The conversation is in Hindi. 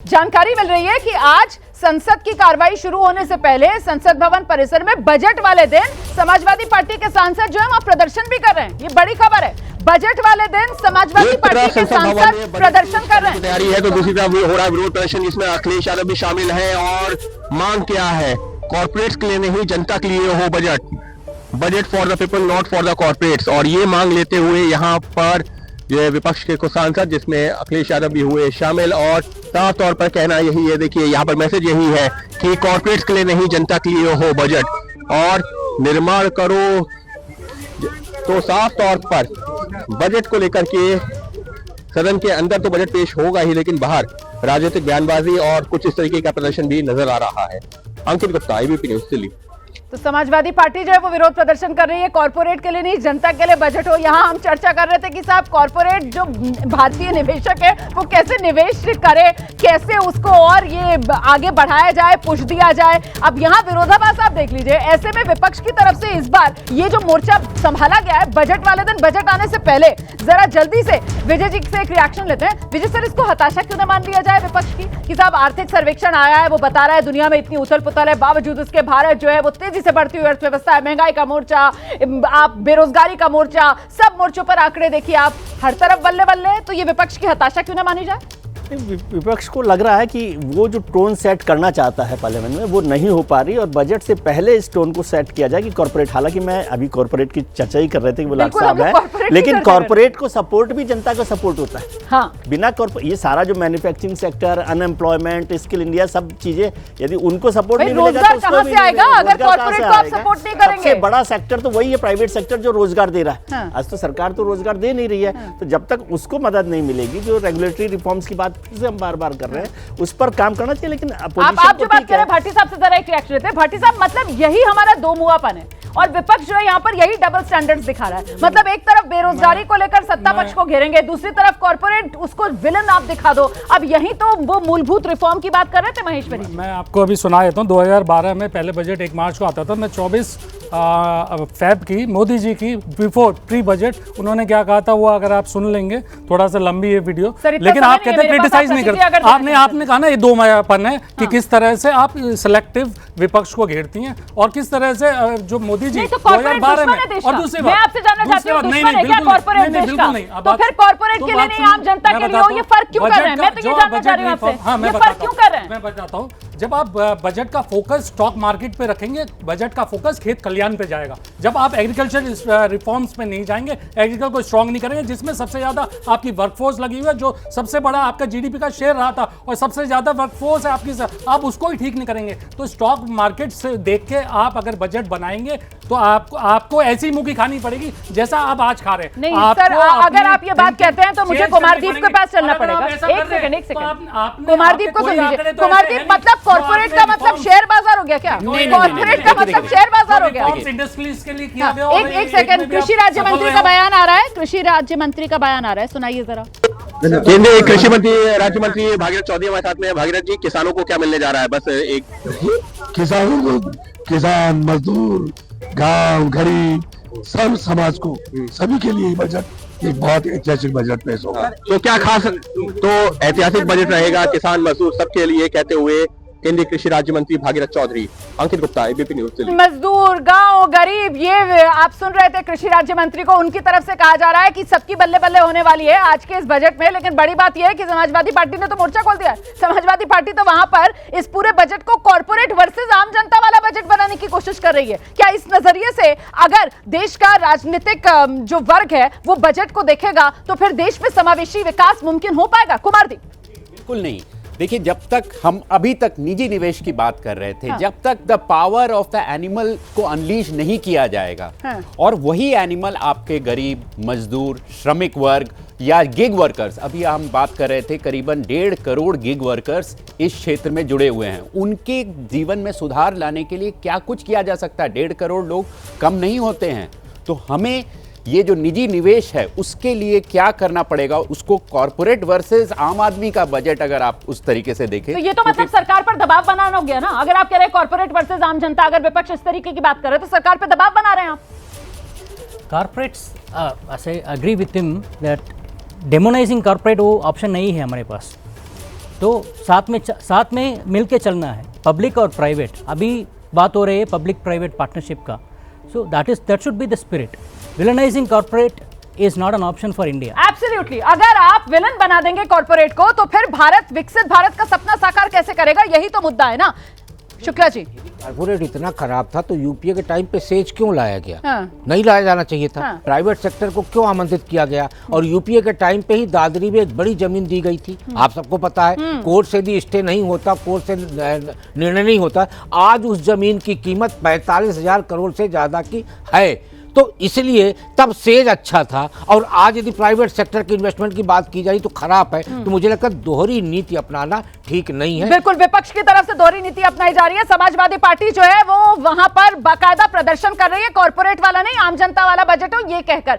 जानकारी मिल रही है कि आज संसद की कार्रवाई शुरू होने से पहले संसद भवन परिसर में बजट वाले दिन समाजवादी पार्टी के सांसद जो है वहां प्रदर्शन भी कर रहे हैं। ये बड़ी खबर है। बजट वाले दिन समाजवादी पार्टी के सांसद प्रदर्शन कर रहे हैं। तैयारी है तो दूसरी तरफ हो रहा है विरोध प्रदर्शन, जिसमें अखिलेश यादव भी शामिल है और मांग क्या है, कॉर्पोरेट्स के लिए नहीं जनता के लिए हो budget for the people not for the corporates. और ये मांग लेते हुए यहाँ पर ये विपक्ष के कुछ सांसद जिसमें अखिलेश यादव भी हुए शामिल और साफ तौर पर कहना यही है, देखिए यहाँ पर मैसेज यही है कि कॉर्पोरेट्स के लिए नहीं जनता के लिए हो बजट और निर्माण करो। तो साफ तौर पर बजट को लेकर के सदन के अंदर तो बजट पेश होगा ही, लेकिन बाहर राजनीतिक बयानबाजी और कुछ इस तरीके का प्रदर्शन भी नजर आ रहा है। अंकित गुप्ता, एबीपी न्यूज, दिल्ली। तो समाजवादी पार्टी जो है वो विरोध प्रदर्शन कर रही है, कॉर्पोरेट के लिए नहीं जनता के लिए बजट हो। यहाँ हम चर्चा कर रहे थे कि साहब कॉर्पोरेट जो भारतीय निवेशक है वो कैसे निवेश करे, कैसे उसको और ये आगे बढ़ाया जाए, पुश दिया जाए। अब यहाँ विरोधाभास आप देख लीजिए। ऐसे में विपक्ष की तरफ से इस बार ये जो मोर्चा संभाला गया है बजट वाले दिन, बजट आने से पहले जरा जल्दी से विजय जी से एक रिएक्शन लेते हैं। विजय सर, इसको हताशा क्यों न मान लिया जाए विपक्ष की कि साहब आर्थिक सर्वेक्षण आया है, वो बता रहा है दुनिया में इतनी उथल पुथल है, बावजूद उसके भारत जो है वो तेजी से बढ़ती हुई अर्थव्यवस्था है, महंगाई का मोर्चा, आप बेरोजगारी का मोर्चा, सब मोर्चों पर आंकड़े देखिए आप, हर तरफ बल्ले बल्ले। तो ये विपक्ष की हताशा क्यों न मानी जाए? विपक्ष को लग रहा है कि वो जो टोन सेट करना चाहता है पार्लियामेंट में वो नहीं हो पा रही और बजट से पहले इस टोन को सेट किया जाए कि कॉर्पोरेट, हालांकि मैं अभी कॉर्पोरेट की चर्चा ही कर रहे थे कि वो लाट साहब है, लेकिन कॉर्पोरेट को सपोर्ट भी जनता का सपोर्ट होता है। हाँ। बिना ये सारा जो manufacturing sector, unemployment, skill India, सब चीजें यदि उनको सपोर्ट नहीं मिलेगा तो कहां से आएगा अगर कॉर्पोरेट को आप सपोर्ट नहीं करेंगे? सबसे बड़ा सेक्टर तो वही है, प्राइवेट सेक्टर, जो रोजगार दे रहा है। आज तो सरकार तो रोजगार दे नहीं रही है, तो जब तक उसको मदद नहीं मिलेगी, जो रेगुलेटरी रिफॉर्म्स की बात फिर से हम बार-बार कर रहे हैं, उस पर काम करना चाहिए। लेकिन आप जो बात कर रहे हैं भाटी साहब से जरा एक रिएक्शन लेते हैं। भाटी साहब, मतलब यही हमारा दो मुहापन है और विपक्ष जो है यहाँ पर यही डबल स्टैंडर्ड्स दिखा रहा है। मतलब एक तरफ बेरोजगारी को लेकर सत्ता पक्ष को घेरेंगे, दूसरी तरफ कॉर्पोरेट उसको विलन आप दिखा दो। अब यही तो वो मूलभूत रिफॉर्म की बात कर रहे थे महेश्वरी जी। मैं आपको अभी सुना देता हूँ। 2012 में पहले बजट 1 मार्च को आता था। मैं 24 फेब की मोदी जी की बिफोर प्री बजट उन्होंने क्या कहा था वो अगर आप सुन लेंगे, थोड़ा सा लंबी है वीडियो, लेकिन आप कहते हैं क्रिटिसाइज नहीं करते। आपने कहा ना ये दो मायापन है कि किस तरह से आप सिलेक्टिव विपक्ष को घेरती हैं और किस तरह से जो मोदी जी 2012 में। और दूसरी बात, मैं आपसे जानना चाहती हूं, दुश्मन है क्या कॉर्पोरेट देश का? तो फिर कॉर्पोरेट के लिए नहीं, आम जनता के लिए हो, ये फर्क क्यों कर रहे हैं? मैं तो ये जानना चाह रही हूं आपसे, ये फर्क क्यों कर रहे हैं? मैं बताता हूं। जब आप बजट का फोकस स्टॉक मार्केट पे रखेंगे, बजट का फोकस खेत कल्याण पे जाएगा। जब आप एग्रीकल्चर रिफॉर्म्स पे नहीं जाएंगे, एग्रीकल्चर को स्ट्रांग नहीं करेंगे, जिसमें सबसे ज्यादा आपकी वर्कफोर्स लगी हुई है, जो सबसे बड़ा आपका जीडीपी का शेयर रहा था और सबसे ज्यादा वर्कफोर्स है आपकी, आप उसको ही ठीक नहीं करेंगे। तो स्टॉक मार्केट से देख के आप अगर बजट बनाएंगे तो आपको ऐसी मुंह की खानी पड़ेगी जैसा आप आज खा रहे हैं। नहीं सर, अगर आप ये बात कहते हैं तो मुझे कुमारदीप के पास चलना पड़ेगा। एक सेकंड, कुमारदीप को सुन लीजिए। कुमारदीप, मतलब कॉर्पोरेट का मतलब शेयर बाजार हो गया क्या? कॉर्पोरेट का मतलब शेयर बाजार हो गया? इंडस्ट्रीज के लिए किया गया। एक सेकंड, कृषि राज्य मंत्री का बयान आ रहा है, कृषि राज्य मंत्री का बयान आ रहा है, सुनाइए जरा। केंद्रीय कृषि मंत्री राज्य मंत्री भागीरथ चौधरी हमारे साथ में। भागीरथ जी, किसानों को क्या मिलने जा रहा है? बस एक किसानों को, किसान, मजदूर, गांव, गरीब, सब समाज को, सभी के लिए बजट एक बहुत ऐतिहासिक बजट पेश होगा। तो क्या खास, तो ऐतिहासिक बजट रहेगा किसान मजदूर सबके लिए, कहते हुए केंद्रीय कृषि राज्य मंत्री भागीरथ चौधरी। अंकित गुप्ता, एबीपी न्यूज, दिल्ली। मजदूर, गांव, गरीब, ये आप सुन रहे थे कृषि राज्य मंत्री को। उनकी तरफ से कहा जा रहा है कि सबकी बल्ले बल्ले होने वाली है आज के इस बजट में। लेकिन बड़ी बात यह है कि समाजवादी पार्टी ने तो मोर्चा खोल दिया है। समाजवादी पार्टी तो वहां पर इस पूरे बजट को कॉर्पोरेट वर्सेस आम जनता वाला बजट बनाने की कोशिश कर रही है। क्या इस नजरिए से अगर देश का राजनीतिक जो वर्ग है वो बजट को देखेगा तो फिर देश में समावेशी विकास मुमकिन हो पाएगा? कुमारदीप। बिल्कुल नहीं। देखिए, जब तक हम अभी तक निजी निवेश की बात कर रहे थे, जब तक the power of the animal को अनलीश नहीं किया जाएगा और वही एनिमल आपके गरीब, मजदूर, श्रमिक वर्ग या गिग वर्कर्स, अभी हम बात कर रहे थे करीबन 1.5 करोड़ गिग वर्कर्स इस क्षेत्र में जुड़े हुए हैं, उनके जीवन में सुधार लाने के लिए क्या कुछ किया जा सकता है? 1.5 करोड़ लोग कम नहीं होते हैं। तो हमें ये जो निजी निवेश है उसके लिए क्या करना पड़ेगा, उसको कॉर्पोरेट वर्सेस आम आदमी का बजट अगर आप उस तरीके से देखें तो ये तो मतलब सरकार पर दबाव बनाना हो गया ना। अगर आप कह रहे हैं कॉर्पोरेट वर्सेस आम जनता, अगर विपक्ष इस तरीके की बात कर रहे हैं तो सरकार पर दबाव बना रहे हैं आप। Corporates, I agree with him that demonising corporate वो ऑप्शन नहीं है हमारे पास। तो साथ में मिलके चलना है, पब्लिक और प्राइवेट। अभी बात हो रही है पब्लिक प्राइवेट पार्टनरशिप का, so that should be the spirit. Villainising corporate is not an option for India. Absolutely, अगर आप विलन बना देंगे कॉर्पोरेट को तो फिर भारत विकसित भारत का सपना साकार कैसे करेगा, यही तो मुद्दा है ना। शुक्ला जी, कॉर्पोरेट इतना खराब था तो यूपीए के टाइम पे सेज क्यों लाया गया? हाँ। नहीं लाया जाना चाहिए था। हाँ। प्राइवेट सेक्टर को क्यों आमंत्रित किया गया? और यूपीए के टाइम पे ही दादरी में एक बड़ी जमीन दी गई थी, आप सबको पता है। कोर्ट से भी स्टे नहीं होता, कोर्ट से निर्णय नहीं होता। आज उस जमीन की कीमत 45,000 करोड़ से ज्यादा की है। तो इसलिए तब सेज अच्छा था, और आज यदि प्राइवेट सेक्टर की इन्वेस्टमेंट की बात की जाए तो खराब है। तो मुझे लगता है दोहरी नीति अपनाना ठीक नहीं है। बिल्कुल, विपक्ष की तरफ से दोहरी नीति अपनाई जा रही है। समाजवादी पार्टी जो है वो वहां पर बाकायदा प्रदर्शन कर रही है, कॉर्पोरेट वाला नहीं, आम जनता वाला बजट हो ये कहकर।